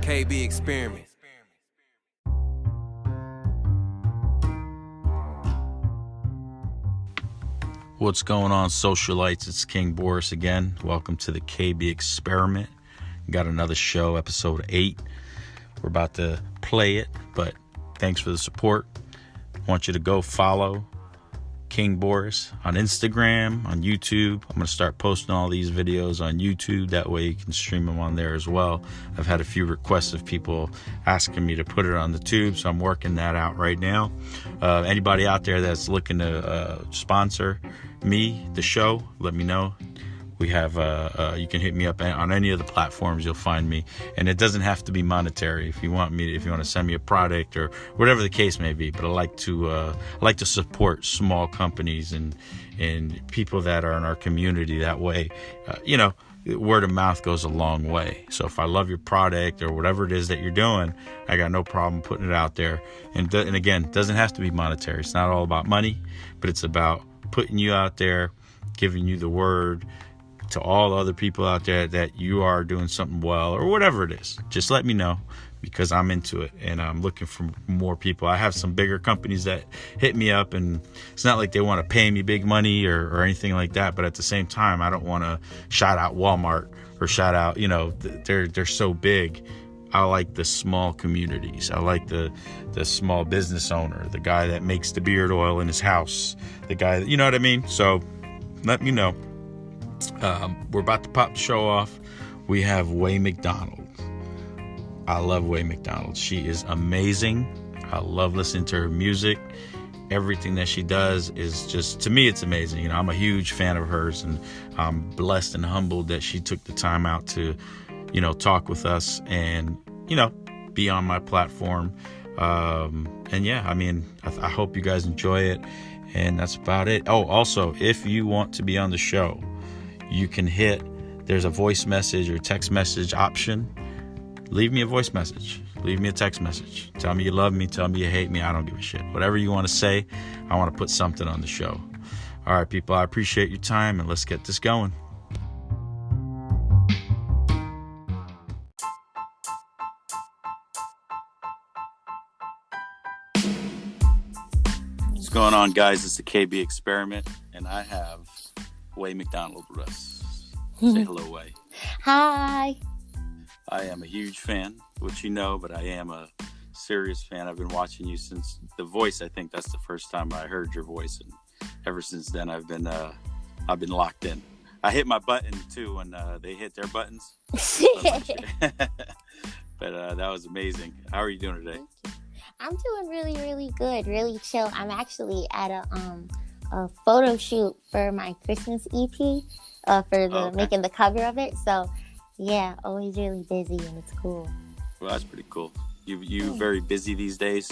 KB experiment. What's going on, socialites? It's King Borris again. Welcome to the KB experiment. Got another show, episode 8. We're about to play it, but thanks for the support. I want you to go follow King Borris on Instagram, on YouTube. I'm going to start posting all these videos on YouTube. That way you can stream them on there as well. I've had a few requests of people asking me to put it on the tube, so I'm working that out right now. Anybody out there that's looking to sponsor me, the show, let me know. We have, you can hit me up on any of the platforms. You'll find me, and it doesn't have to be monetary. If you want to send me a product or whatever the case may be. But I like to support small companies and people that are in our community. That way, word of mouth goes a long way. So if I love your product or whatever it is that you're doing, I got no problem putting it out there. And again, it doesn't have to be monetary. It's not all about money, but it's about putting you out there, giving you the word to all the other people out there that you are doing something well or whatever it is. Just let me know, because I'm into it and I'm looking for more people. I have some bigger companies that hit me up, and it's not like they want to pay me big money or anything like that, but at the same time, I don't want to shout out Walmart or shout out, they're so big. I like the small communities. I like the small business owner, the guy that makes the beard oil in his house, the guy that, you know what I mean? So let me know. We're about to pop the show off. We have McDonald. I love McDonald. She is amazing. I love listening to her music. Everything that she does is just, to me, it's amazing. I'm a huge fan of hers, and I'm blessed and humbled that she took the time out to, talk with us and, be on my platform. I hope you guys enjoy it. And that's about it. Oh, also, if you want to be on the show, you can there's a voice message or text message option. Leave me a voice message. Leave me a text message. Tell me you love me. Tell me you hate me. I don't give a shit. Whatever you want to say, I want to put something on the show. All right, people, I appreciate your time, and let's get this going. What's going on, guys? It's the KB experiment, and I have McDonald with us. Say hello, Way. Hi. I am a huge fan, which you know, but I am a serious fan. I've been watching you since The Voice. I think that's the first time I heard your voice, and ever since then I've been locked in. I hit my button too when they hit their buttons. But that was amazing. How are you doing today? I'm doing really, really good. Really chill. I'm actually at a photo shoot for my Christmas EP, making the cover of it. So yeah, always really busy, and it's cool. Well, that's pretty cool. You very busy these days?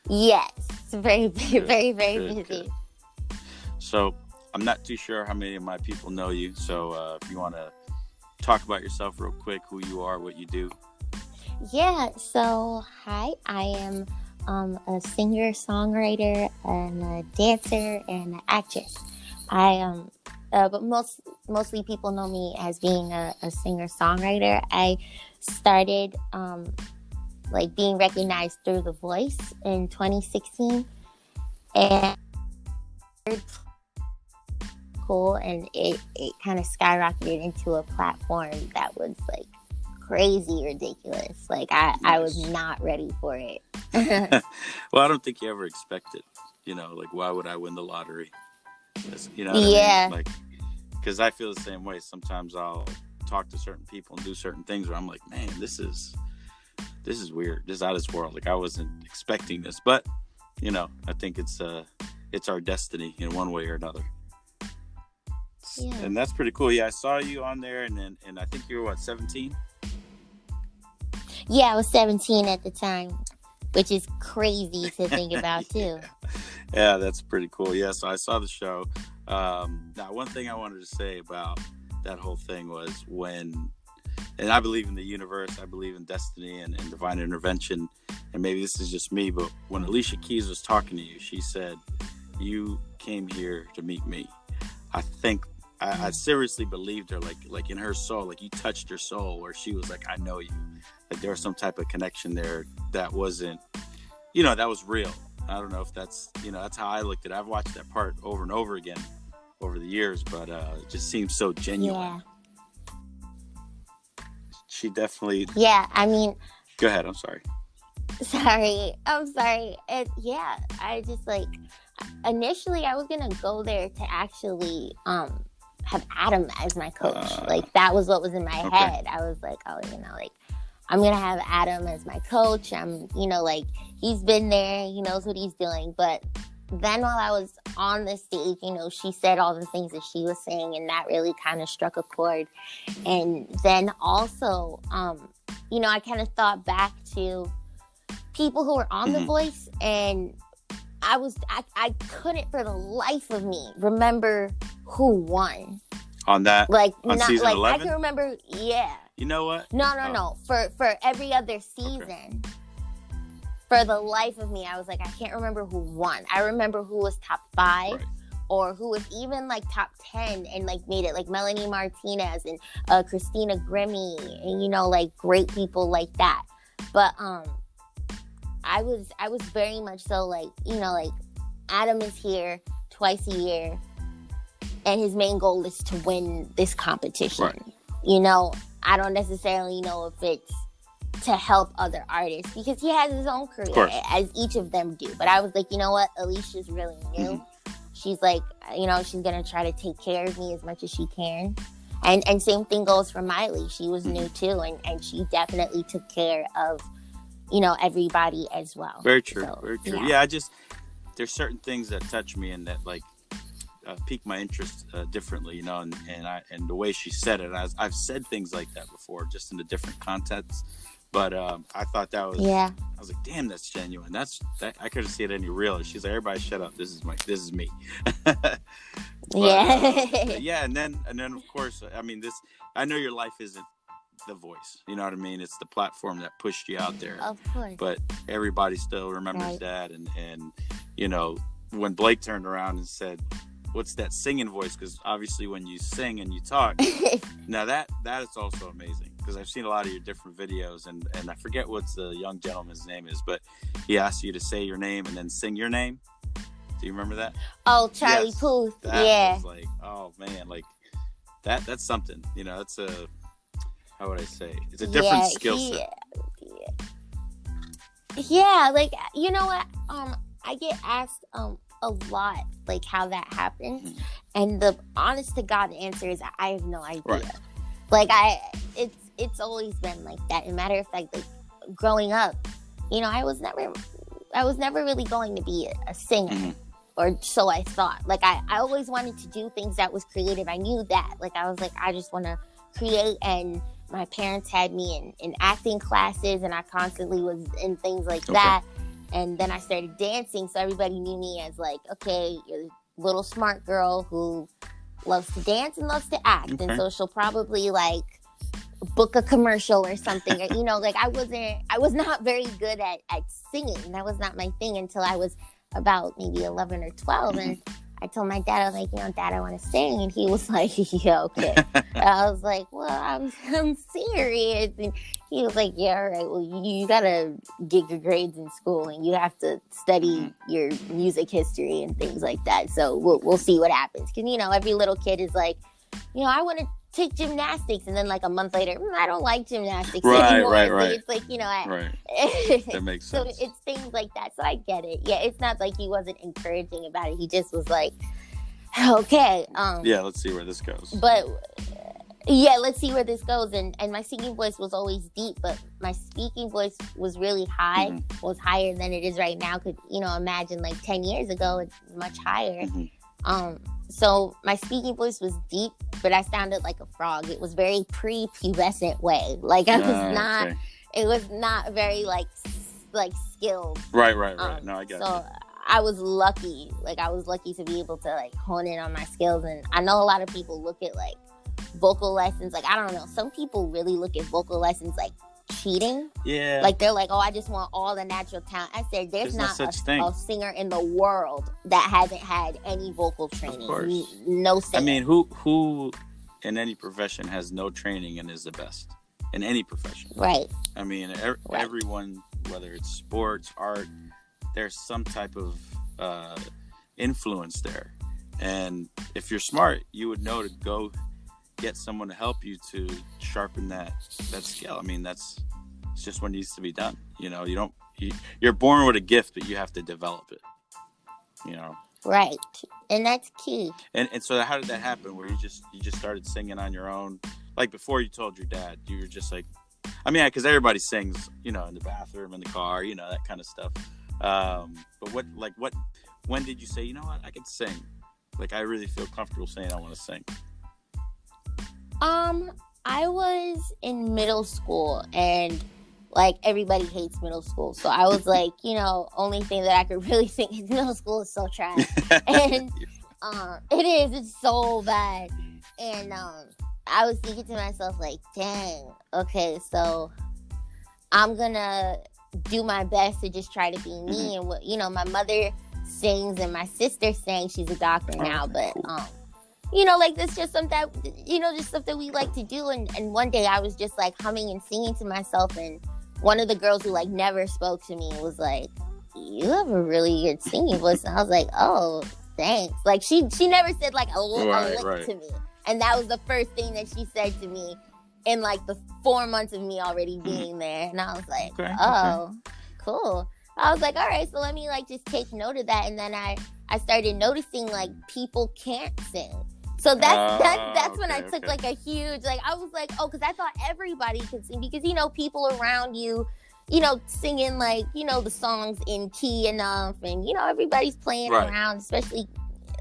Yes, very, very, very busy. Good. So I'm not too sure how many of my people know you. So if you want to talk about yourself real quick, who you are, what you do. Yeah. So hi, I am a singer, songwriter, and a dancer and an actress. But mostly people know me as being a singer, songwriter. I started being recognized through The Voice in 2016, and cool, and it kind of skyrocketed into a platform that was like crazy ridiculous. I was not ready for it. Well, I don't think you ever expected, why would I win the lottery? Yeah. I mean? Because I feel the same way. Sometimes I'll talk to certain people and do certain things where I'm like, man, this is weird. This is out of this world. I wasn't expecting this, but I think it's our destiny in one way or another. Yeah. And that's pretty cool. Yeah, I saw you on there, and I think you were 17? Yeah, I was 17 at the time, which is crazy to think about too. Yeah, that's pretty cool. Yeah, so I saw the show. Now, one thing I wanted to say about that whole thing was and I believe in the universe, I believe in destiny and divine intervention, and maybe this is just me, but when Alicia Keys was talking to you, she said, you came here to meet me. I think I seriously believed her, like in her soul, like you touched her soul, where she was like, I know you. like there was some type of connection there that wasn't, that was real. I don't know if that's, that's how I looked at it. I've watched that part over and over again over the years, but it just seems so genuine. Yeah. She definitely. Yeah, I mean. Go ahead. I'm sorry. I'm sorry. I just initially I was gonna go there to actually have Adam as my coach. That was what was in my head. I was like, oh, I'm gonna have Adam as my coach. I'm, he's been there, he knows what he's doing. But then while I was on the stage, she said all the things that she was saying, and that really kind of struck a chord. And then also, I kind of thought back to people who were on The Voice, and I couldn't for the life of me remember who won. On that? On season 11? I can remember, yeah. You know what? No. For every other season. Okay. For the life of me, I was like, I can't remember who won. I remember who was top 5. Right. Or who was even top 10 and made it, Melanie Martinez and Christina Grimmie and great people like that. But I was very much so Adam is here twice a year, and his main goal is to win this competition. Right. I don't necessarily know if it's to help other artists, because he has his own career, as each of them do. But I was like, you know what, Alicia's really new. Mm-hmm. She's she's going to try to take care of me as much as she can. And same thing goes for Miley. She was new too, and she definitely took care of, everybody as well. Very true. So, very true. Yeah, there's certain things that touch me and that pique my interest differently, and the way she said it. I've said things like that before, just in a different context. But I thought that was, I was like, damn, that's genuine. That I couldn't see it any realer. She's like, everybody shut up. This is me. But, and then of course, I know your life isn't The Voice. You know what I mean? It's the platform that pushed you out there. Of course. But everybody still remembers that. And when Blake turned around and said, what's that singing voice? Because obviously when you sing and you talk, now that is also amazing. Because I've seen a lot of your different videos, and I forget what the young gentleman's name is, but he asked you to say your name and then sing your name. Do you remember that? Oh, Charlie Puth. That was oh man, that's something. That's how would I say? It's a different skill set. Yeah, you know what? I get asked a lot how that happened, and the honest to God answer is I have no idea. Right. It's always been like that. And matter of fact, growing up, I was never really going to be a singer, or so I thought. I always wanted to do things that was creative. I knew that. I was I just want to create, and my parents had me in acting classes, and I constantly was in things like that. And then I started dancing, so everybody knew me as okay, you're a little smart girl who loves to dance and loves to act, and so she'll probably book a commercial or something. I was not very good at singing. That was not my thing until I was about maybe 11 or 12, and I told my dad, I was like, Dad, I want to sing. And he was like, yeah, okay. And I was like, well, I'm serious. And he was like, yeah, all right. Well, you got to get your grades in school, and you have to study your music history and things like that. So we'll see what happens. Because, every little kid is like, I want to take gymnastics, and then a month later, I don't like gymnastics anymore. Right. So it's right. That makes sense. So it's things like that. So I get it. Yeah, it's not like he wasn't encouraging about it. He just was like, okay. Let's see where this goes. But let's see where this goes. And my singing voice was always deep, but my speaking voice was really high. Was higher than it is right now. Could imagine 10 years ago, it's much higher. So my speaking voice was deep, but I sounded like a frog. It was very pre-pubescent way. It was not very skilled. Right. No, I got so it. I was lucky. I was lucky to be able to hone in on my skills. And I know a lot of people look at vocal lessons. I don't know. Some people really look at vocal lessons cheating. Yeah. They're like, oh, I just want all the natural talent. I said, there's not no such thing. A singer in the world that hasn't had any vocal training. Of course. No singer. Who in any profession has no training and is the best? in any profession. Right. I mean, everyone, whether it's sports, art, there's some type of influence there. And if you're smart, you would know to go get someone to help you to sharpen that skill. I mean, it's just what needs to be done. You know, you're born with a gift, but you have to develop it. You know. Right. And that's key. And so how did that happen? Where you just started singing on your own? Like before you told your dad, you were just like, I mean, because everybody sings, you know, in the bathroom, in the car, you know, that kind of stuff. But when did you say, you know what, I can sing? Like, I really feel comfortable saying I want to sing. I was in middle school, and like everybody hates middle school. So I was like, you know, only thing that I could really sing in middle school is so trash. And it's so bad. And I was thinking to myself, like, dang, okay, so I'm gonna do my best to just try to be me. And what, you know, my mother sings and my sister sings. She's a doctor now, but you know, like, that's just something that, you know, just stuff that we like to do. And one day I was just like humming and singing to myself, and one of the girls who like never spoke to me was like, you have a really good singing voice. And I was like, oh, thanks. Like, she never said like a lick to me. And that was the first thing that she said to me in like the 4 months of me already being there. And I was like, cool. I was like, all right, so let me like just take note of that. And then I started noticing like people can't sing. So that's when I took like a huge, like, I was like, oh, because I thought everybody could sing, because, you know, people around you, you know, singing like, you know, the songs in key enough, and, you know, everybody's playing around, especially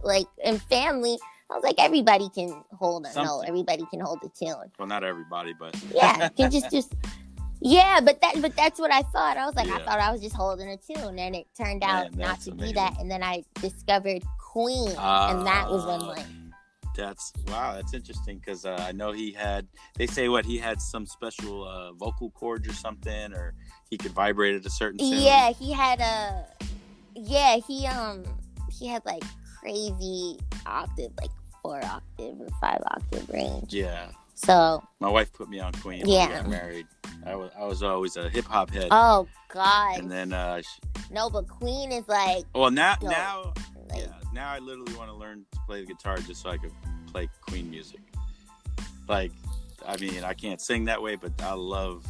like in family. I was like, everybody can hold a note, everybody can hold a tune. Well, not everybody, but yeah, can just yeah, but that's what I thought. I was like, I thought I was just holding a tune, and it turned out not to be that. And then I discovered Queen, and that was when like. That's interesting, because I know he had some special vocal cords or something, or he could vibrate at a certain tune. Yeah, he had he had like crazy octave, like 4-octave or 5-octave range. Yeah. So my wife put me on Queen when we got married. I was always a hip hop head. Oh God. And then no, but Queen is like. Well, now I literally want to learn to play the guitar just so I could play Queen music. Like, I mean, I can't sing that way, but I love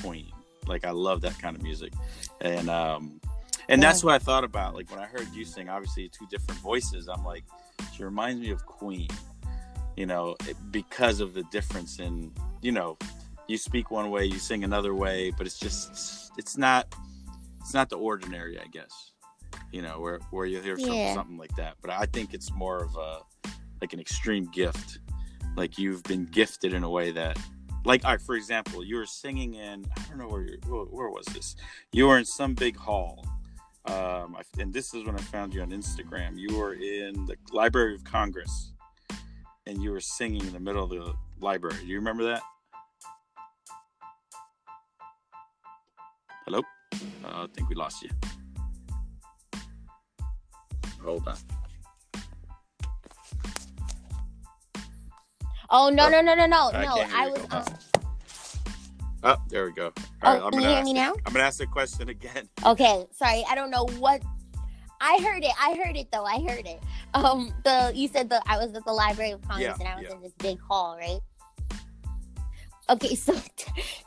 Queen. Like, I love that kind of music. And that's what I thought about. Like, when I heard you sing, obviously 2 different voices, I'm like, she reminds me of Queen. You know, because of the difference in, you know, you speak one way, you sing another way, but it's not the ordinary, I guess. You know, where you hear something like that. But I think it's more of like an extreme gift. Like, you've been gifted in a way that, like, all right, for example, you were singing in, I don't know where was this? You were in some big hall. And this is when I found you on Instagram. You were in the Library of Congress, and you were singing in the middle of the library. Do you remember that? Hello? I think we lost you. Hold on. Oh, no. I was. Oh, there we go. All right, can you hear me now? I'm going to ask the question again. Okay, sorry. I don't know what. I heard it though. I heard it. You said I was at the Library of Congress, and I was in this big hall, right? Okay, so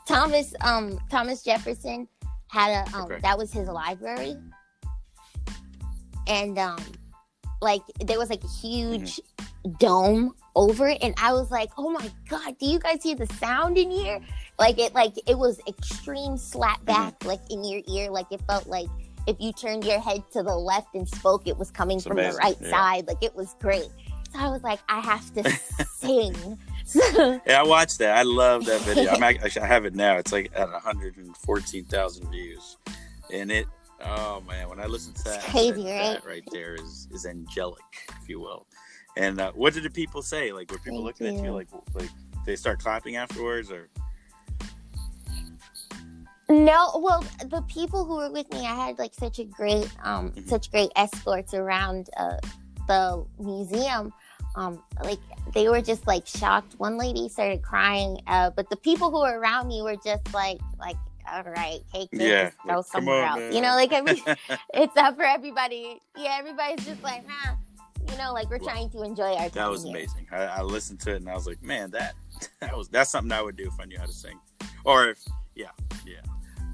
Thomas Jefferson had that was his library, and like there was like a huge dome over it, and I was like, oh my God, do you guys hear the sound in here? Like it was extreme slap back, like in your ear, like it felt like if you turned your head to the left and spoke, it was coming from the right side. Like, it was great. So I was like, I have to sing. Yeah, I watched that. I love that video. I have it now. It's like at 114,000 views. And it, oh man, when I listen to that, it's crazy, that right there is angelic, if you will. And what did the people say? Like, were people looking at you like they start clapping afterwards, or? No, well, the people who were with me, I had like such great escorts around the museum. like they were just like shocked. One lady started crying, but the people who were around me were just like, all right, hey kids, just go somewhere else. Man. You know, like it's up for everybody. Yeah, everybody's just like, nah. You know, like we're trying to enjoy our time. That was amazing. I listened to it and I was like, man, that's something I would do if I knew how to sing. Or if yeah.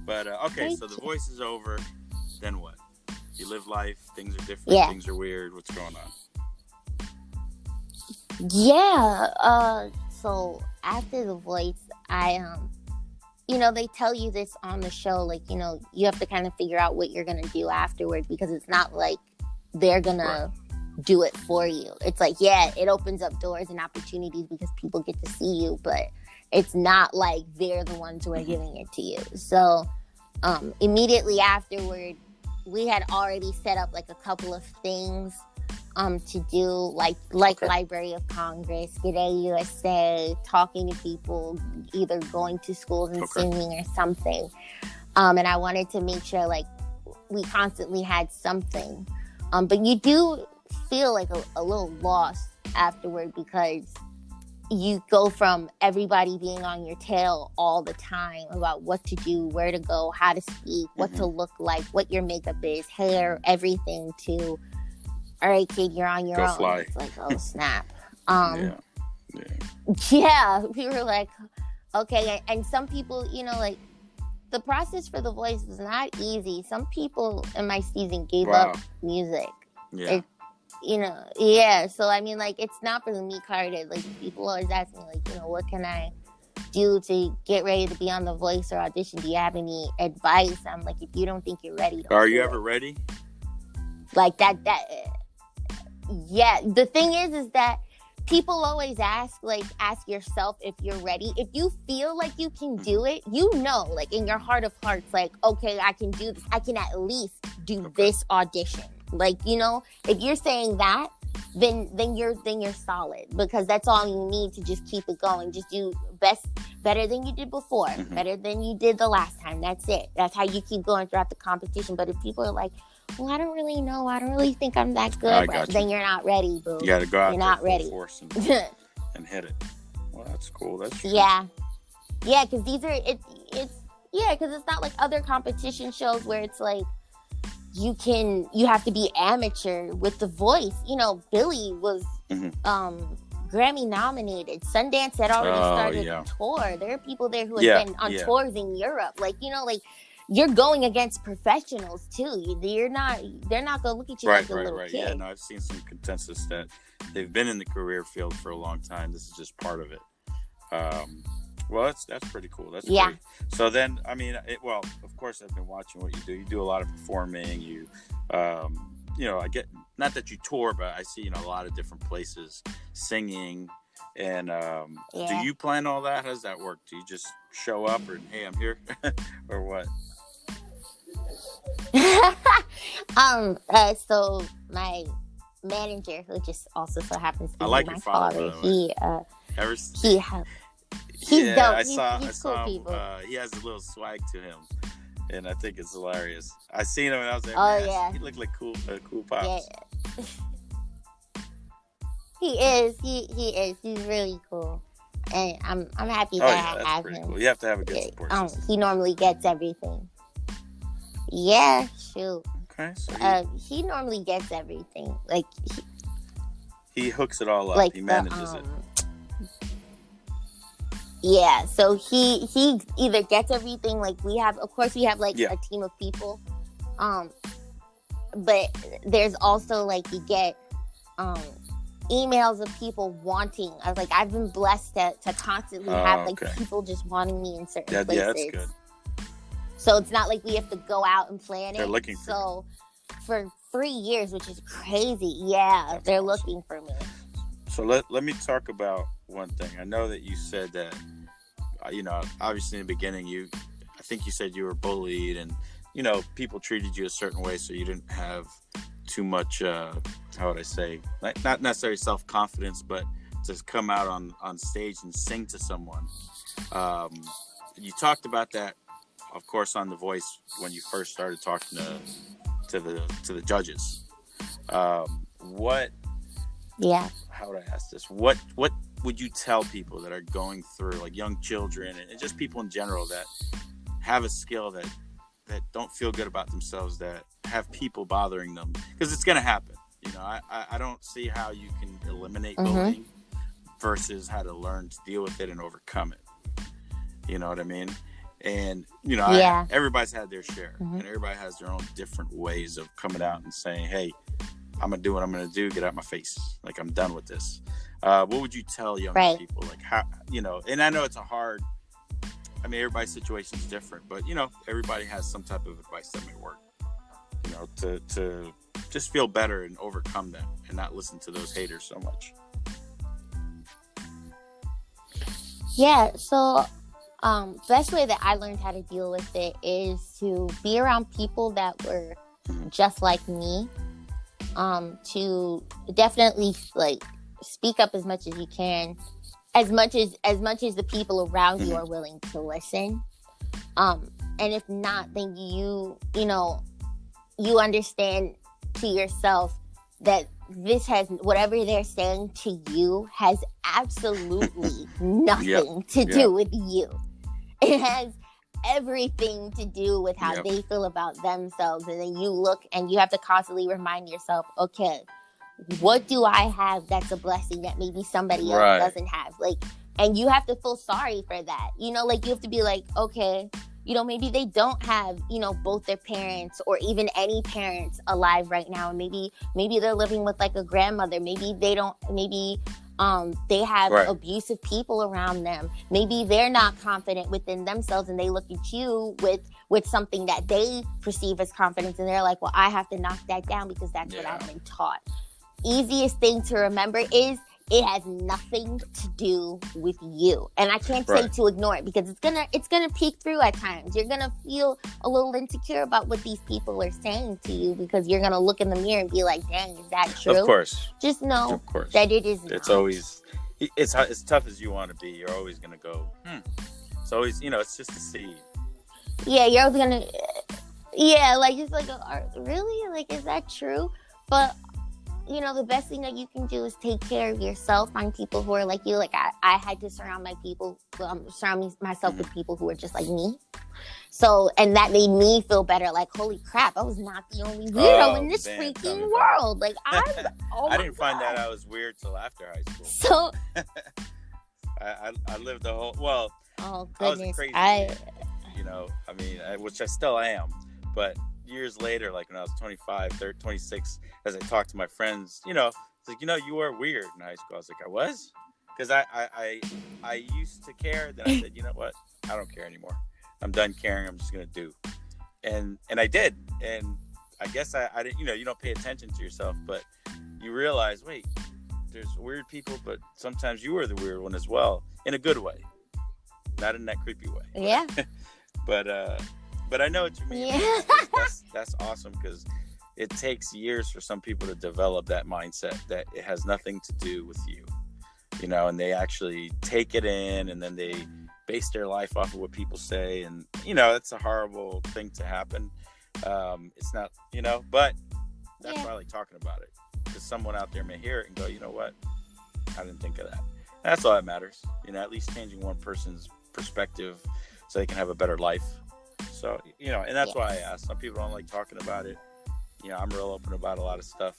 But okay, so the voice is over. Then what? You live life. Things are different. Yeah. Things are weird. What's going on? Yeah. So after the voice, I they tell you this on the show, like, you have to kind of figure out what you're gonna do afterward, because it's not like they're gonna do it for you. It's like, yeah, it opens up doors and opportunities because people get to see you, but it's not like they're the ones who are giving it to you. So immediately afterward, we had already set up like a couple of things to do, like Library of Congress, G'day USA, talking to people, either going to schools and singing or something. And I wanted to make sure like we constantly had something. But you do feel like a little lost afterward, because you go from everybody being on your tail all the time about what to do, where to go, how to speak, what to look like, what your makeup is, hair, everything, to, all right, kid, you're on your own. Fly. It's like, oh, snap. Yeah, we were like, okay. And some people, like, the process for The Voice is not easy. Some people in my season gave up music. Yeah. So I mean, like, it's not for the meek-hearted. Like, people always ask me, like, what can I do to get ready to be on The Voice or audition? Do you have any advice? I'm like, if you don't think you're ready, are you ever ready? Like that. Yeah. The thing is that people always ask yourself if you're ready. If you feel like you can do it, like in your heart of hearts, like, okay, I can do this. I can at least do this audition. Like, if you're saying that, then you're solid, because that's all you need to just keep it going. Just do better than you did before, better than you did the last time. That's it. That's how you keep going throughout the competition. But if people are like, well, I don't really know, I don't really think I'm that good, then you're not ready, boo. You got to go out you're there not full ready. Force and hit it. Well, that's cool. That's true. Yeah, because because it's not like other competition shows where it's like you have to be amateur with The Voice. Billy was Grammy nominated. Sundance had already started a tour. There are people there who have been on tours in Europe. Like, like, you're going against professionals too. They're not gonna look at you like a little kid. Yeah, no, I've seen some consensus that they've been in the career field for a long time. This is just part of it. Well, that's pretty cool. That's great. So then, I mean, of course, I've been watching what you do. You do a lot of performing. You, I get, not that you tour, but I see, a lot of different places singing. And do you plan all that? How does that work? Do you just show up or, hey, I'm here, or what? So my manager, who just also so happens to be like my father, he's dope. I he's saw cool people. He has a little swag to him, and I think it's hilarious. I seen him and I was like, he looked like a cool pops. Yeah. He is. He's really cool, and I'm happy that I have him. Cool. You have to have a good support system. He normally gets everything. Yeah, shoot. Okay, so he normally gets everything. Like he hooks it all up. Like he manages it. Yeah, so he either gets everything. Like we have like a team of people, but there's also like you get emails of people wanting. I've been blessed to constantly have people just wanting me in certain places. Yeah, that's good. So it's not like we have to go out and plan They're it. Looking for for 3 years, which is crazy. Yeah, they're looking for me. So let me talk about one thing. I know that you said that, obviously in the beginning, I think you said you were bullied and, people treated you a certain way, so you didn't have too much, how would I say, like, not necessarily self-confidence, but to come out on stage and sing to someone. You talked about that, of course, on The Voice when you first started talking to the judges. how would I ask this? What would you tell people that are going through, like young children and just people in general that have a skill that don't feel good about themselves, that have people bothering them? Because it's going to happen. You know, I don't see how you can eliminate bullying versus how to learn to deal with it and overcome it. You know what I mean? And, you know, everybody's had their share, and everybody has their own different ways of coming out and saying, hey, I'm going to do what I'm going to do. Get out my face. Like, I'm done with this. What would you tell younger people? Like, how, you know, and I know it's I mean, everybody's situation is different, but, you know, everybody has some type of advice that may work, you know, to just feel better and overcome them and not listen to those haters so much. Yeah. So, best way that I learned how to deal with it is to be around people that were just like me. To definitely like speak up as much as you can, as much as the people around you are willing to listen. And if not, then you understand to yourself that this has, whatever they're saying to you has absolutely nothing to do with you. It has everything to do with how they feel about themselves. And then you look and you have to constantly remind yourself, okay, what do I have that's a blessing that maybe somebody else doesn't have? Like, and you have to feel sorry for that. You know, like, you have to be like, okay, you know, maybe they don't have, you know, both their parents or even any parents alive right now. And maybe they're living with like a grandmother. Maybe they don't, they have abusive people around them. Maybe they're not confident within themselves and they look at you with something that they perceive as confidence. And they're like, well, I have to knock that down because that's what I've been taught. Easiest thing to remember is it has nothing to do with you. And I can't say to ignore it because it's gonna peek through at times. You're gonna feel a little insecure about what these people are saying to you because you're gonna look in the mirror and be like, dang, is that true? Of course. Just know that it is It's not. always, it's as tough as you want to be, you're always gonna go, It's always, you know, it's just a seed. Yeah, you're always gonna, like, it's like, really? Like, is that true? But you know, the best thing that you can do is take care of yourself. Find people who are like you. Like, I had to surround myself with people who were just like me. So, and that made me feel better. Like, holy crap, I was not the only weirdo in this freaking world. Like, I didn't find that I was weird till after high school. So, I lived the whole, well, oh goodness, I was a crazy kid, you know, I mean, which I still am, but years later, like when I was 25, 30, 26, as I talked to my friends, you know, it's like, you know, you were weird in high school. I was like, I was? Because I used to care. Then I said, you know what? I don't care anymore. I'm done caring. I'm just going to do. And I did. And I guess I didn't, you know, you don't pay attention to yourself, but you realize, wait, there's weird people, but sometimes you were the weird one as well, in a good way. Not in that creepy way. Yeah. But I know what you mean. Yeah. That's awesome because it takes years for some people to develop that mindset that it has nothing to do with you, you know, and they actually take it in and then they base their life off of what people say. And, you know, it's a horrible thing to happen. It's not, you know, but that's why I like talking about it, because someone out there may hear it and go, you know what? I didn't think of that. And that's all that matters. You know, at least changing one person's perspective so they can have a better life. So, you know, and that's why I asked. Some people don't like talking about it. You know, I'm real open about a lot of stuff,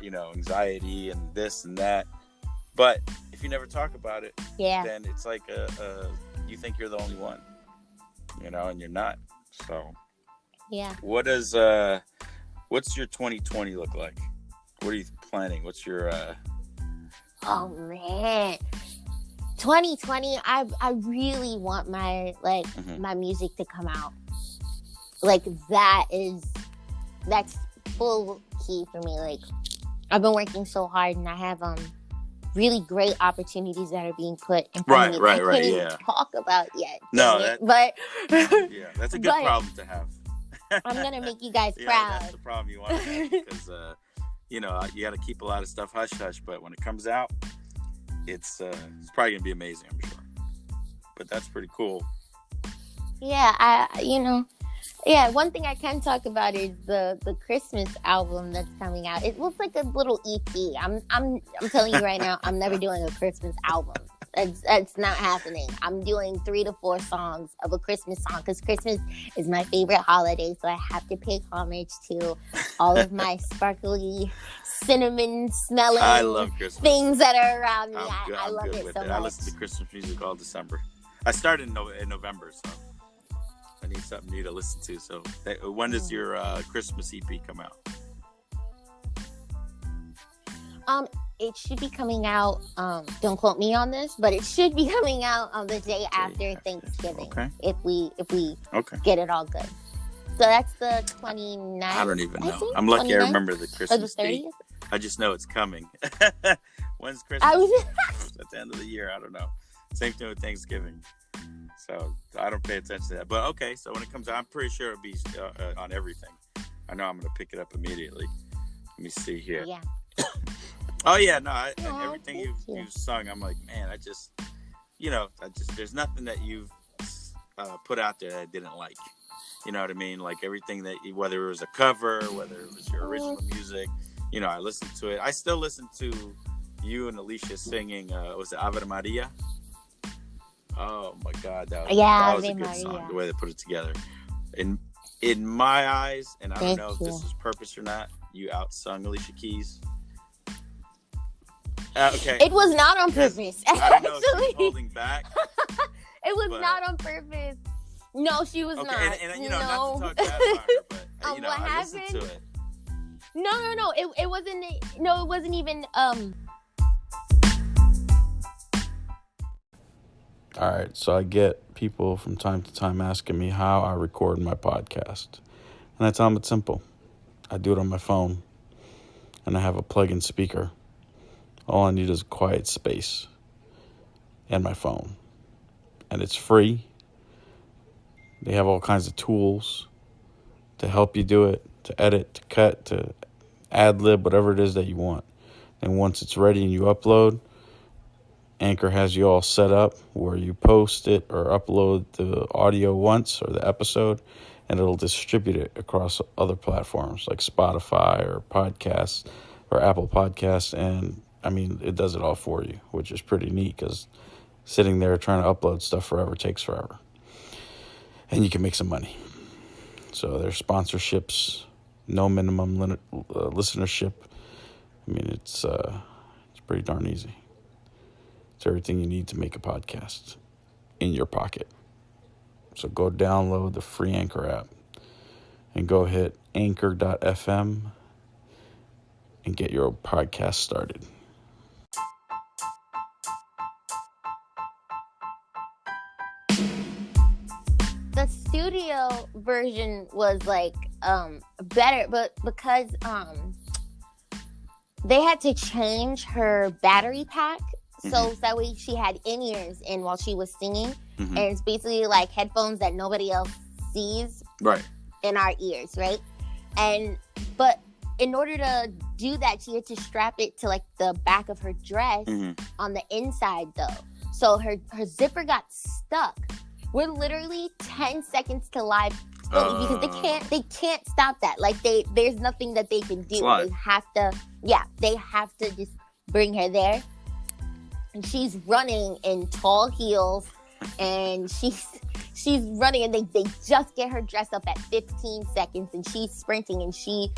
you know, anxiety and this and that. But if you never talk about it, then it's like you think you're the only one, you know, and you're not. So, what's your 2020 look like? What are you planning? What's your... Oh, man. 2020, I really want my my music to come out. Like, that's full key for me. Like, I've been working so hard and I have really great opportunities that are being put in front of me. I can't even talk about yet. No, but that's a good problem to have. I'm gonna make you guys proud. That's the problem you want to have because you know, you got to keep a lot of stuff hush hush, but when it comes out, it's probably gonna be amazing, I'm sure. But that's pretty cool. Yeah, you know, Yeah, one thing I can talk about is the Christmas album that's coming out. It looks like a little EP. I'm telling you right now, I'm never doing a Christmas album. That's not happening. I'm doing 3 to 4 songs of a Christmas song because Christmas is my favorite holiday, so I have to pay homage to all of my sparkly, cinnamon smelling I love Christmas things that are around me. I I'm love good it with so it. much. I listen to Christmas music all December. I started in November, so I need something new to listen to. So when does your Christmas EP come out? It should be coming out. Don't quote me on this, but it should be coming out on the day after Thanksgiving. Okay. If we Okay. get it all good. So that's the 29th. I don't even know. think, I'm lucky 29th? I remember the Christmas the date. 30th? I just know it's coming. When's Christmas? At the end of the year, I don't know. Same thing with Thanksgiving. So I don't pay attention to that. But okay, so when it comes out, I'm pretty sure it'll be on everything. I know I'm going to pick it up immediately. Let me see here. Yeah. Oh yeah, no, everything thank you. you've sung, I'm like, man, there's nothing that you've put out there that I didn't like. You know what I mean? Like everything whether it was a cover, whether it was your original music, I listened to it. I still listen to you and Alicia singing, was it Ave Maria? Oh my God, that was a good song, the way they put it together. In my eyes, and I don't know if this is purpose or not, you outsung Alicia Keys. Okay. It was not on purpose. I don't know if she's holding back. It was not on purpose. No, she was not. And not to talk bad about her, but what I happened? listened to it. No. It wasn't. No, it wasn't even. All right, so I get people from time to time asking me how I record my podcast, and I tell them it's simple. I do it on my phone, and I have a plug-in speaker. All I need is a quiet space and my phone. And it's free. They have all kinds of tools to help you do it, to edit, to cut, to ad-lib, whatever it is that you want. And once it's ready and you upload, Anchor has you all set up where you post it or upload the audio once or the episode, and it'll distribute it across other platforms like Spotify or podcasts or Apple Podcasts. And it does it all for you, which is pretty neat because sitting there trying to upload stuff forever takes forever. And you can make some money. So there's sponsorships, no minimum listenership. It's pretty darn easy. It's everything you need to make a podcast in your pocket. So go download the free Anchor app and go hit anchor.fm and get your podcast started. The studio version was better, but because they had to change her battery pack so that way she had in-ears in while she was singing, and it's basically like headphones that nobody else sees in our ears, right? But in order to do that, she had to strap it to the back of her dress on the inside though, so her zipper got stuck. We're literally 10 seconds to live because they can't stop that. There's nothing that they can do. Slide. They have to just bring her there. And she's running in tall heels, and she's running, and they just get her dressed up at 15 seconds, and she's sprinting, and so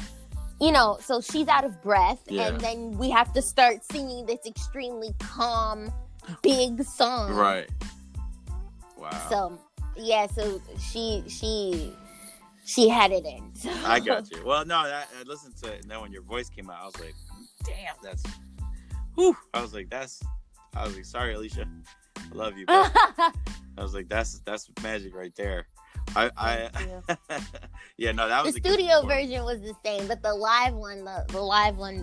she's out of breath, and then we have to start singing this extremely calm, big song. Right. Wow. So she had it in. So. I got you. Well, no, I listened to it, and then when your voice came out, I was like, damn, that's. Whew. I was like, sorry, Alicia, I love you. But I was like, that's magic right there. Yeah, no, that was the studio version was the same, but the live one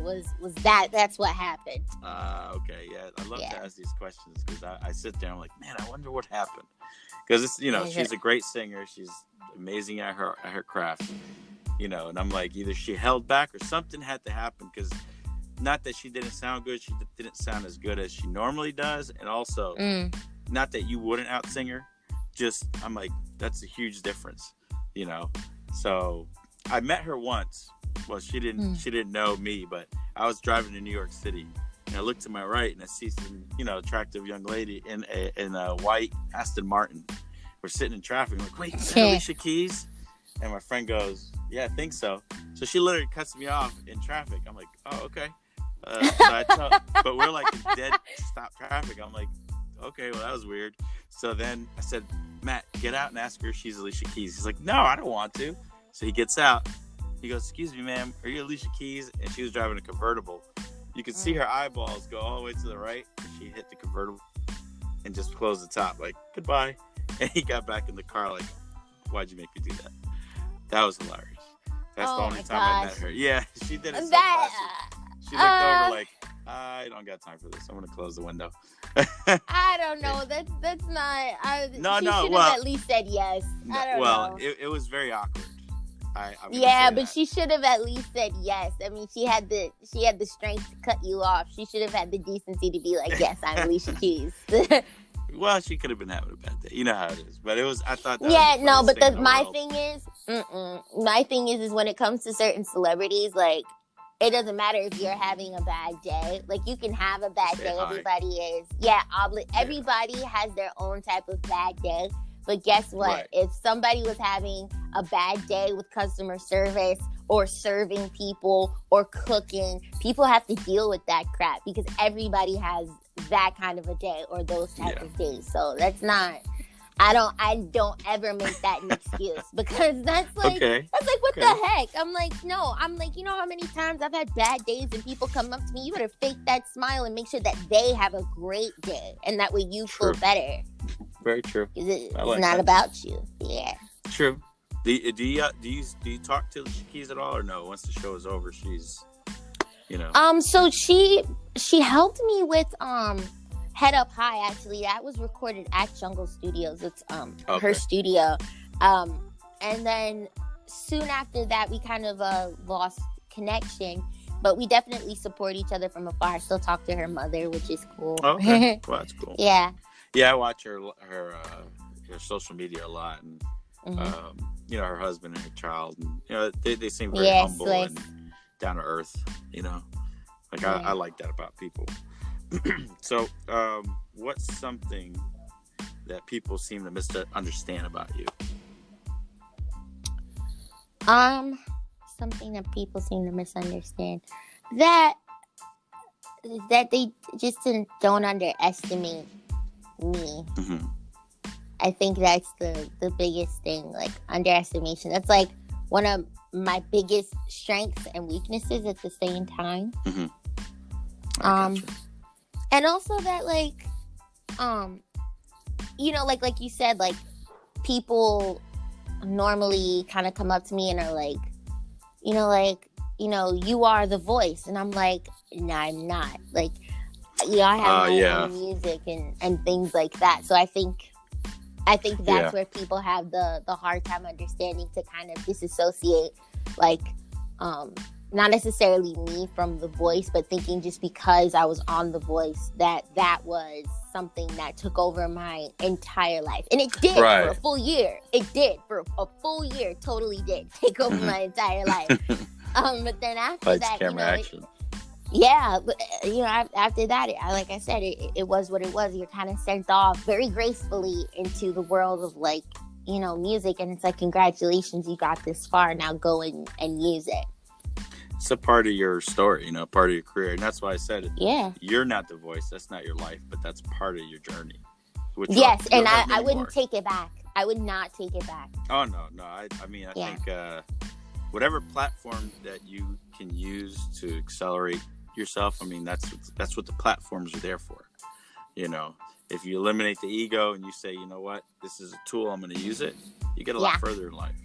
was that's what happened. Okay, yeah, I love to ask these questions because I sit there and I'm like, man, I wonder what happened, because it's she's a great singer, she's amazing at her craft, and I'm like, either she held back or something had to happen, because not that she didn't sound good, she didn't sound as good as she normally does, and also not that you wouldn't outsing her, just I'm like, that's a huge difference. you know. So I met her once. Well, she didn't know me, but I was driving to New York City, and I looked to my right, and I see some, attractive young lady in a white Aston Martin. We're sitting in traffic. I'm like, wait, is that Alicia Keys? And my friend goes, yeah, I think so. So she literally cuts me off in traffic. I'm like, oh, okay. But we're like in dead stop traffic. I'm like, okay, well, that was weird. So then I said, Matt, get out and ask her if she's Alicia Keys. He's like, no, I don't want to. So he gets out. He goes, excuse me, ma'am, are you Alicia Keys? And she was driving a convertible. You could see her eyeballs go all the way to the right. She hit the convertible and just closed the top, like, goodbye. And he got back in the car like, why'd you make me do that? That was hilarious. That's the only time I met her. Yeah, she did it so fast. She looked over like, I don't got time for this. I'm going to close the window. I don't know. That's not... she should have at least said yes. I don't know. Well, it was very awkward. But she should have at least said yes. I mean, she had the strength to cut you off. She should have had the decency to be like, yes, I'm Alicia Keys. Well, she could have been having a bad day. You know how it is. But it was, I thought that my thing is when it comes to certain celebrities, like, it doesn't matter if you're having a bad day. Like, you can have a bad day. Hi. Everybody is. Yeah, everybody has their own type of bad day. But guess what? Right. If somebody was having a bad day with customer service or serving people or cooking, people have to deal with that crap because everybody has that kind of a day or those type of days. So that's not... I don't ever make that an excuse because that's like what the heck? I'm like, no, you know how many times I've had bad days and people come up to me, you better fake that smile and make sure that they have a great day and that way you feel better. Very true. It's not about you. Yeah. True. Do you talk to Alicia Keys at all or no? Once the show is over, she's So she helped me with Head Up High, actually. That was recorded at Jungle Studios. It's her studio. And then soon after that, we kind of lost connection. But we definitely support each other from afar. I still talk to her mother, which is cool. Okay. Well, that's cool. Yeah. Yeah, I watch her social media a lot. And, her husband and her child. And, they seem very humble and down to earth, Like, I like that about people. So, what's something that people seem to misunderstand about you? Something that people seem to misunderstand that they just don't underestimate me. Mm-hmm. I think that's the biggest thing, like underestimation. That's like one of my biggest strengths and weaknesses at the same time. Mm-hmm. And also that, like, like you said, like, people normally kind of come up to me and are like, you are the voice. And I'm like, no, I'm not. Like, I have my own music and things like that. So I think that's where people have the hard time understanding to kind of disassociate, like, not necessarily me from The Voice, but thinking just because I was on The Voice that was something that took over my entire life. And it did for a full year. It did for a full year. Totally did take over my entire life. But then after that, action. But after that, like I said, it was what it was. You're kind of sent off very gracefully into the world of, like, music. And it's like, congratulations, you got this far. Now go and use it. It's a part of your story, part of your career. And that's why I said it. Yeah. You're not The Voice. That's not your life, but that's part of your journey. Yes, and I wouldn't take it back. I would not take it back. Oh, no. I think whatever platform that you can use to accelerate yourself, that's what the platforms are there for. If you eliminate the ego and you say, you know what, this is a tool, I'm going to use it, you get a lot further in life.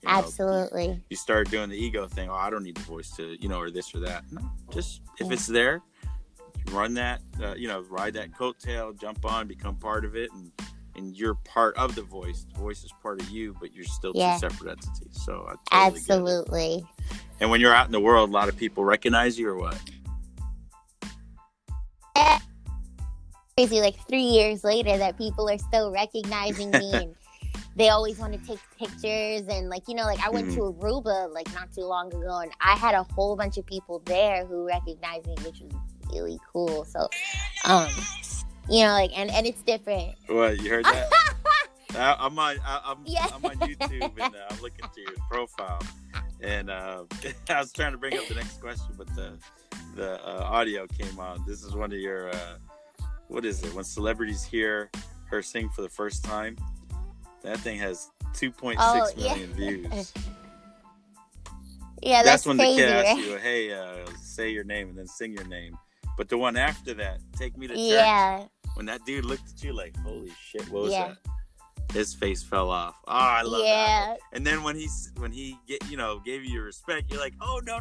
Absolutely. You start doing the ego thing. Oh, I don't need The Voice to, or this or that. No, just if it's there, run that, ride that coattail, jump on, become part of it, and you're part of The Voice. The Voice is part of you, but you're still two separate entities. So I totally absolutely. Get it. And when you're out in the world, a lot of people recognize you, or what? Crazy, like 3 years later, that people are still recognizing me and they always want to take pictures, and like, you know, like I went to Aruba like not too long ago, and I had a whole bunch of people there who recognized me, which was really cool. So, you know, like, and it's different. What, you heard that? I'm on Yeah. I'm on YouTube, and I'm looking to your profile, and I was trying to bring up the next question, but the audio came on. This is one of your what is it? When celebrities hear her sing for the first time, that thing has 2.6 million views. Yeah, that's when crazy, the kid asks right? you, hey, say your name and then sing your name. But the one after that, Take Me to Church. Yeah. When that dude looked at you like, holy shit, what was that? His face fell off. Oh, I love that. And then when he gave you your respect, you're like, oh no.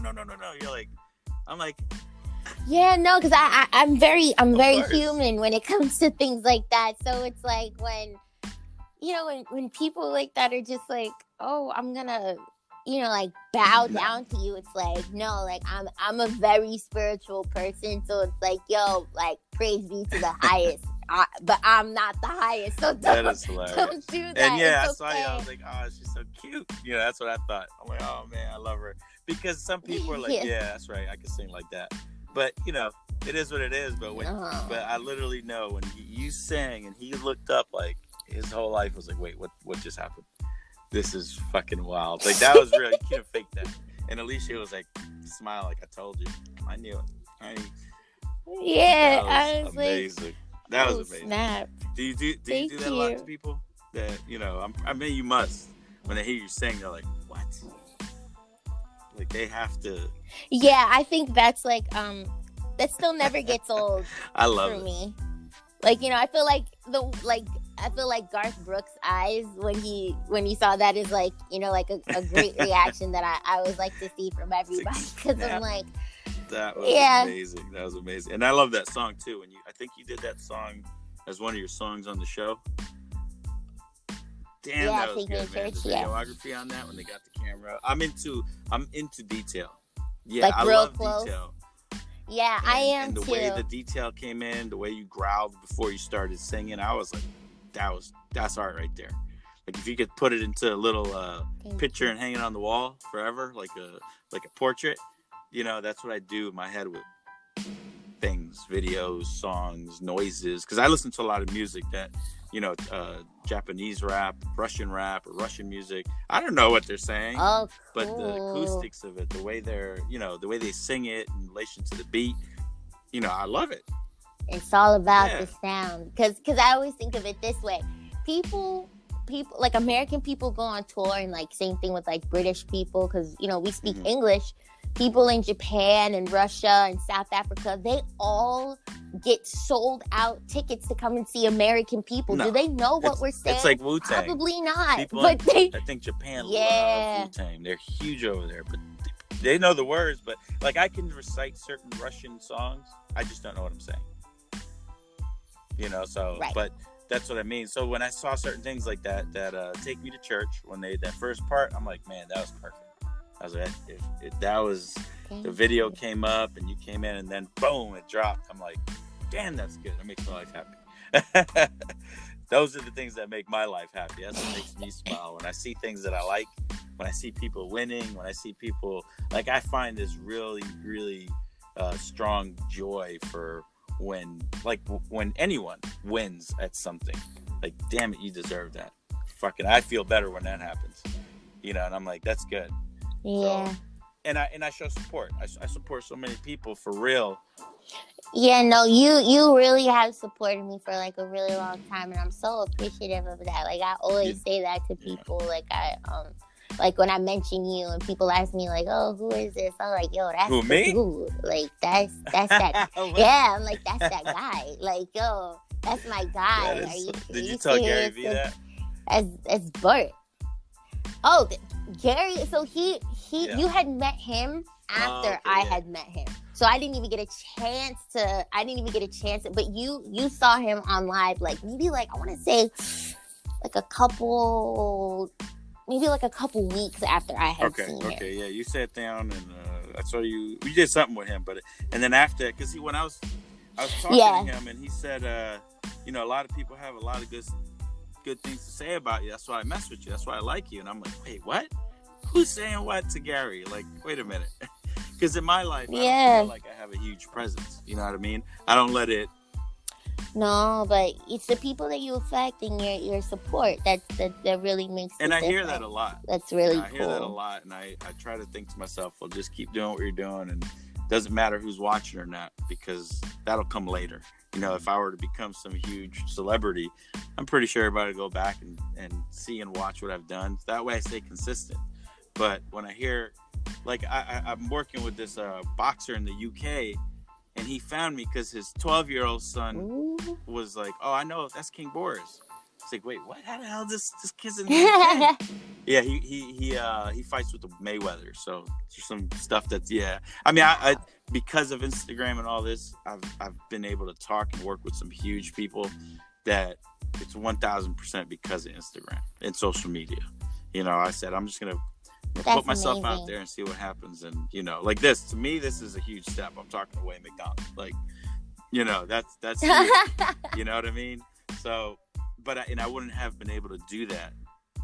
You're like, I'm like, yeah, no, because I'm very human when it comes to things like that. So it's like when, you know, when people like that are just like, oh, I'm gonna, you know, like bow down to you. It's like, no, like I'm a very spiritual person, so it's like, yo, like praise be to the highest. But I'm not the highest, so that is hilarious. Don't do that. And yeah, it's I saw you. I was like, oh, she's so cute. You know, that's what I thought. I'm like, oh man, I love her, because some people are like, yeah, that's right, I can sing like that. But you know, it is what it is. But but I literally know when you sang and he looked up, like his whole life was like, wait, what just happened? This is fucking wild. Like that was real. You can't fake that. And Alicia was like, smile, like I told you. I knew it. Yeah, I was amazing. Like, that was amazing. Snap. Do you do that a lot to people? That, you know, I mean, you must. When they hear you sing, they're like, what? Like they have to. Yeah, I think that's like that still never gets old. I love for it. me. Like, you know, I feel like Garth Brooks' eyes when he saw that is like, you know, like a great reaction that I always like to see from everybody, because I'm like, that was amazing. That was amazing, and I love that song too. And I think you did that song as one of your songs on the show. Damn, that was good, man. The videography on that, when they got the camera. I'm into detail. Yeah, like I love close. Detail. Yeah, I am and the too. way the detail came in, the way you growled before you started singing, I was like, that's art right there. Like if you could put it into a little picture and hang it on the wall forever, like a portrait, you know, that's what I do in my head with things, videos, songs, noises. Because I listen to a lot of music that, you know, Japanese rap, Russian rap, or Russian music. I don't know what they're saying, but the acoustics of it, the way the way they sing it in relation to the beat, you know, I love it. It's all about the sound. Because I always think of it this way: people like American people go on tour, and like same thing with like British people, because, you know, we speak English. People in Japan and Russia and South Africa, they all get sold out tickets to come and see American people. No, do they know what we're saying? It's like Wu-Tang. Probably not. People I think Japan loves Wu-Tang. They're huge over there, but they know the words. But like I can recite certain Russian songs, I just don't know what I'm saying. You know, so but that's what I mean. So when I saw certain things like that Take Me to Church, when they that first part, I'm like, man, that was perfect. I was like, if that was the video came up and you came in and then boom, it dropped. I'm like, damn, that's good. That makes my life happy. Those are the things that make my life happy. That's what makes me smile. When I see things that I like, when I see people winning, when I see people, like I find this really, really strong joy for when anyone wins at something. Like, damn it, you deserve that. Fucking, I feel better when that happens. You know, and I'm like, that's good. Yeah. So, and I show support. I support so many people for real. Yeah, no, you really have supported me for like a really long time, and I'm so appreciative of that. Like I always say that to people. Like like when I mention you and people ask me like, oh, who is this? I'm like, yo, that's who, me? Dude. Like that's that. Yeah, I'm like, that's that guy. Like, yo, that's my guy. Did you tell Gary Vee that? As Bert. Oh, Gary. So you had met him after I had met him. So I didn't even get a chance to. But you saw him on live, like maybe like I want to say like a couple weeks after I had seen him. Okay, yeah. You sat down and I saw you. We did something with him, and then after, because when I was talking to him, and he said, you know, a lot of people have a lot of good good things to say about you. That's why I mess with you. That's why I like you. And I'm like, wait, what? Who's saying what to Gary? Like, wait a minute. Because in my life, I don't feel like I have a huge presence. You know what I mean? I don't let it. No, but it's the people that you affect and your support that really makes. And I hear that a lot. That's really cool. I hear that a lot, and I try to think to myself, well, just keep doing what you're doing, and it doesn't matter who's watching or not, because that'll come later. You know, if I were to become some huge celebrity, I'm pretty sure everybody will go back and see and watch what I've done. That way I stay consistent. But when I hear, like, I'm working with this boxer in the UK, and he found me because his 12-year-old son was like, oh, I know, that's King Borris. It's like, wait, what? How the hell this kid's in the UK? Yeah, he fights with the Mayweather. So there's some stuff that's, yeah. I mean, I because of Instagram and all this, I've been able to talk and work with some huge people that it's 1,000% because of Instagram and social media. You know, I said, I'm just going to put myself out there and see what happens. And, you know, like this, to me, this is a huge step. I'm talking to Wayne McDonald. Like, you know, that's huge. You know what I mean? So, but I wouldn't have been able to do that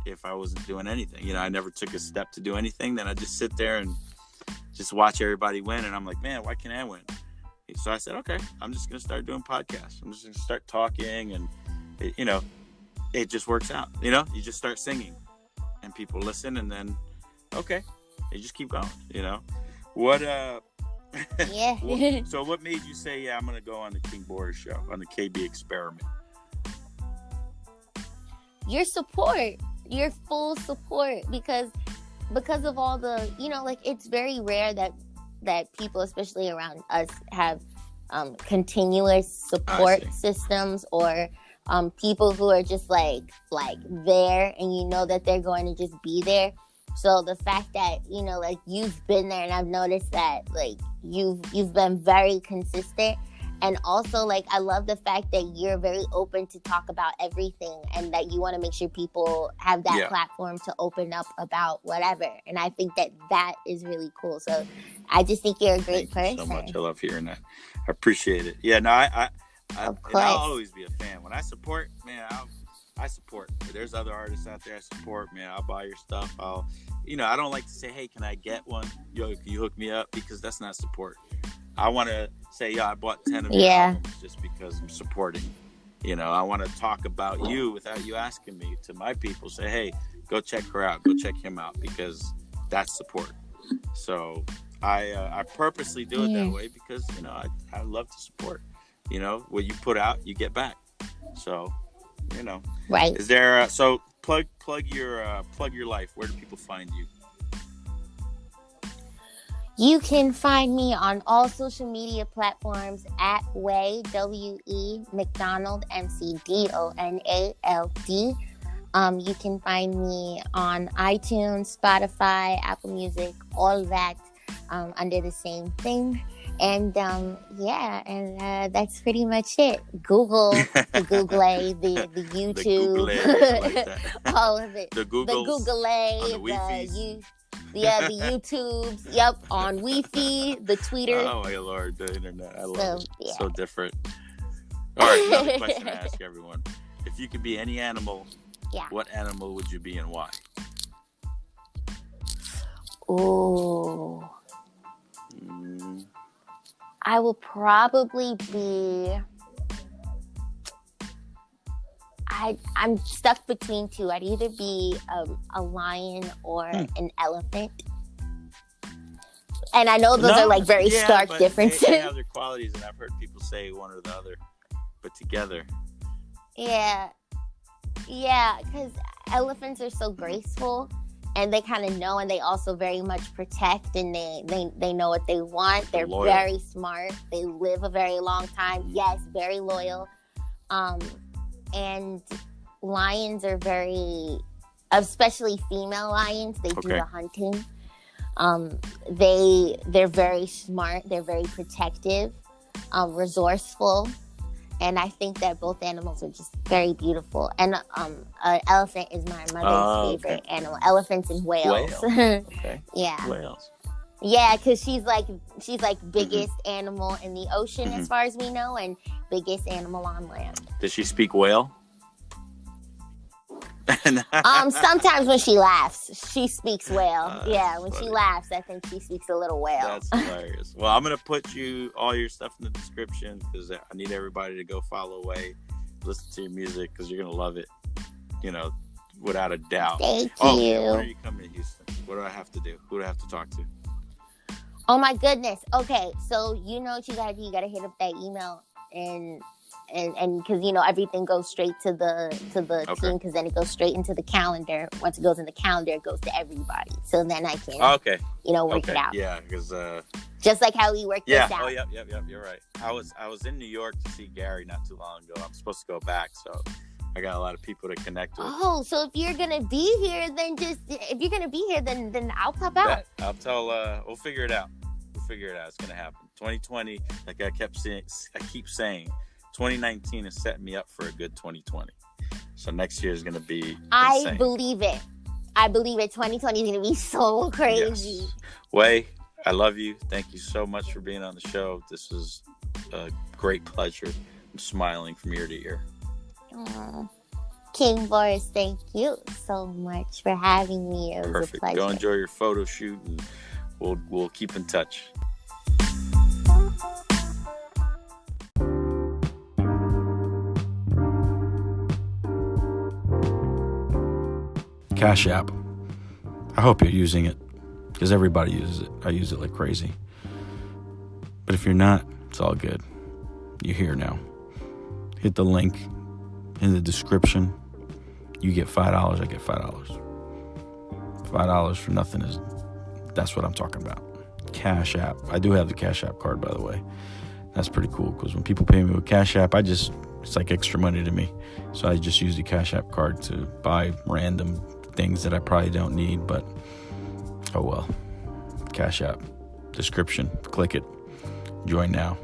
if I wasn't doing anything. You know, I never took a step to do anything. Then I just sit there and just watch everybody win. And I'm like, man, why can't I win? So I said, okay, I'm just going to start doing podcasts. I'm just going to start talking. And, you know, it just works out. You know, you just start singing and people listen, and then, okay, you just keep going, you know. What yeah. So what made you say, yeah, I'm gonna go on the King Borris show, on the KB Experiment? Your support, your full support, because of all the, you know, like, it's very rare that people, especially around us, have continuous support systems, or people who are just like there, and you know that they're going to just be there. So the fact that, you know, like, you've been there, and I've noticed that, like, you've been very consistent. And also, like, I love the fact that you're very open to talk about everything, and that you want to make sure people have that platform to open up about whatever. And I think that is really cool. So I just think you're a great person. Thank you so much. I love hearing that. I appreciate it. Yeah, no, of course. I'll always be a fan. When I support, man, I support. There's other artists out there I support, man. I'll buy your stuff. I don't like to say, hey, can I get one? Yo, can you hook me up? Because that's not support. I want to say, I bought 10 of your albums just because I'm supporting. You know, I want to talk about you without you asking me, to my people. Say, hey, go check her out. Go check him out, because that's support. So I purposely do it that way because, you know, I love to support. You know, what you put out, you get back. So, you know, right? Is there so plug your life? Where do people find you? You can find me on all social media platforms at Way, W-E, McDonald, McDonald. You can find me on iTunes, Spotify, Apple Music, all that under the same thing. And that's pretty much it. Google, the Google, the YouTube, like all of it. The Google, the YouTubes, yep, on Wi-Fi, the Twitter. Oh my Lord, the internet. I love it. Yeah. So different. All right, another question I ask everyone. If you could be any animal, what animal would you be and why? Ooh. I will probably be... I'm stuck between two. I'd either be a lion or an elephant. And I know those are like very stark differences. They have their qualities, and I've heard people say one or the other, but together. Yeah, because elephants are so graceful, and they kind of know, and they also very much protect, and they know what they want. They're very smart. They live a very long time. Yes, very loyal. And lions are very, especially female lions, they do the hunting. They're very smart. They're very protective, resourceful. And I think that both animals are just very beautiful. And an elephant is my mother's favorite animal. Elephants and whales. Okay. Yeah. Whales. Yeah, because she's like biggest animal in the ocean as far as we know, and biggest animal on land. Does she speak whale? Sometimes when she laughs, she speaks well. Yeah, when she laughs, I think she speaks a little well. That's hilarious. Well, I'm gonna put all your stuff in the description because I need everybody to go follow away, listen to your music because you're gonna love it. You know, without a doubt. Thank you. When are you coming to Houston? What do I have to do? Who do I have to talk to? Oh my goodness. Okay, so you know what you gotta do. You gotta hit up that email and because everything goes straight to the team because then it goes straight into the calendar. Once it goes in the calendar, it goes to everybody. So then I can work it out. Yeah, because just like how we worked this out. Oh, yep. You're right. I was in New York to see Gary not too long ago. I'm supposed to go back, so I got a lot of people to connect with. Oh, so if you're gonna be here, then I'll pop out. Yeah, I'll tell. We'll figure it out. It's gonna happen. 2020, like I keep saying, 2019 is setting me up for a good 2020. So next year is gonna be insane. I believe it. 2020 is gonna be so crazy. Yes. Way, I love you. Thank you so much for being on the show. This was a great pleasure. I'm smiling from ear to ear. King Borris, thank you so much for having me. It was Perfect. a pleasure. Go enjoy your photo shoot, and we'll keep in touch. Cash App. I hope you're using it because everybody uses it. I use it like crazy. But if you're not, it's all good. You're here now. Hit the link in the description. You get $5, I get $5. $5 for nothing that's what I'm talking about. Cash App. I do have the Cash App card, by the way. That's pretty cool because when people pay me with Cash App, it's like extra money to me. So I just use the Cash App card to buy random things that I probably don't need, but oh well. Cash App. Description. Click it. Join now.